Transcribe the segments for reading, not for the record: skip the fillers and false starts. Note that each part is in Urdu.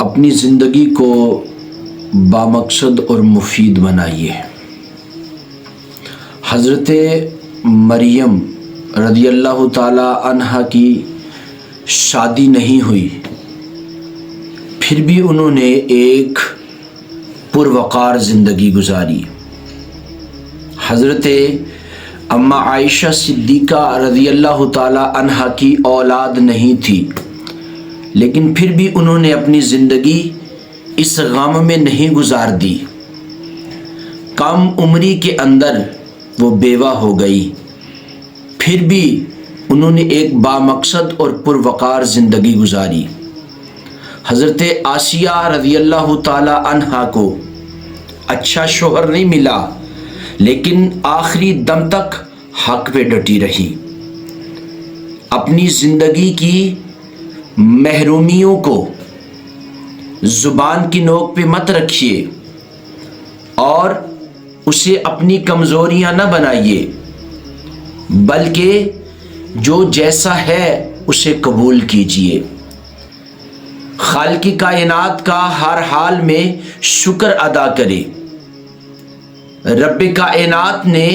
اپنی زندگی کو بامقصد اور مفید بنائیے۔ حضرت مریم رضی اللہ تعالی عنہا کی شادی نہیں ہوئی، پھر بھی انہوں نے ایک پروقار زندگی گزاری۔ حضرت اماں عائشہ صدیقہ رضی اللہ تعالی عنہا کی اولاد نہیں تھی، لیکن پھر بھی انہوں نے اپنی زندگی اس غم میں نہیں گزار دی۔ کم عمری کے اندر وہ بیوہ ہو گئی، پھر بھی انہوں نے ایک بامقصد اور پروقار زندگی گزاری۔ حضرت آسیہ رضی اللہ تعالی عنہا کو اچھا شوہر نہیں ملا، لیکن آخری دم تک حق پہ ڈٹی رہی۔ اپنی زندگی کی محرومیوں کو زبان کی نوک پہ مت رکھیے اور اسے اپنی کمزوریاں نہ بنائیے، بلکہ جو جیسا ہے اسے قبول کیجیے۔ خالق کائنات کا ہر حال میں شکر ادا کرے۔ رب کائنات نے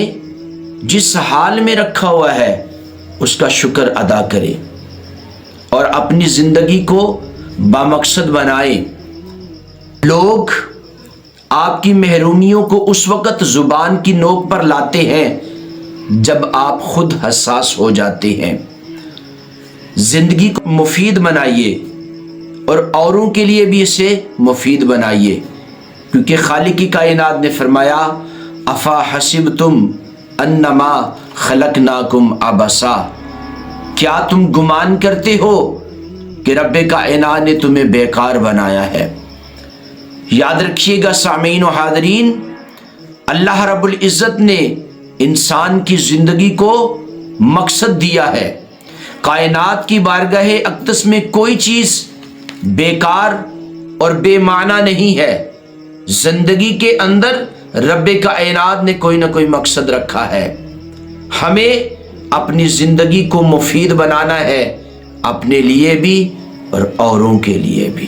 جس حال میں رکھا ہوا ہے اس کا شکر ادا کرے اور اپنی زندگی کو بامقصد بنائے۔ لوگ آپ کی محرومیوں کو اس وقت زبان کی نوک پر لاتے ہیں جب آپ خود حساس ہو جاتے ہیں۔ زندگی کو مفید بنائیے اور اوروں کے لیے بھی اسے مفید بنائیے، کیونکہ خالق کی کائنات نے فرمایا افا حسبتم انما خلقناکم عبثا، کیا تم گمان کرتے ہو کہ رب کائنات نے تمہیں بیکار بنایا ہے؟ یاد رکھیے گا سامعین و حاضرین، اللہ رب العزت نے انسان کی زندگی کو مقصد دیا ہے۔ کائنات کی بارگاہ اقدس میں کوئی چیز بیکار اور بے معنی نہیں ہے۔ زندگی کے اندر رب کائنات نے کوئی نہ کوئی مقصد رکھا ہے۔ ہمیں اپنی زندگی کو مفید بنانا ہے، اپنے لیے بھی اور اوروں کے لیے بھی۔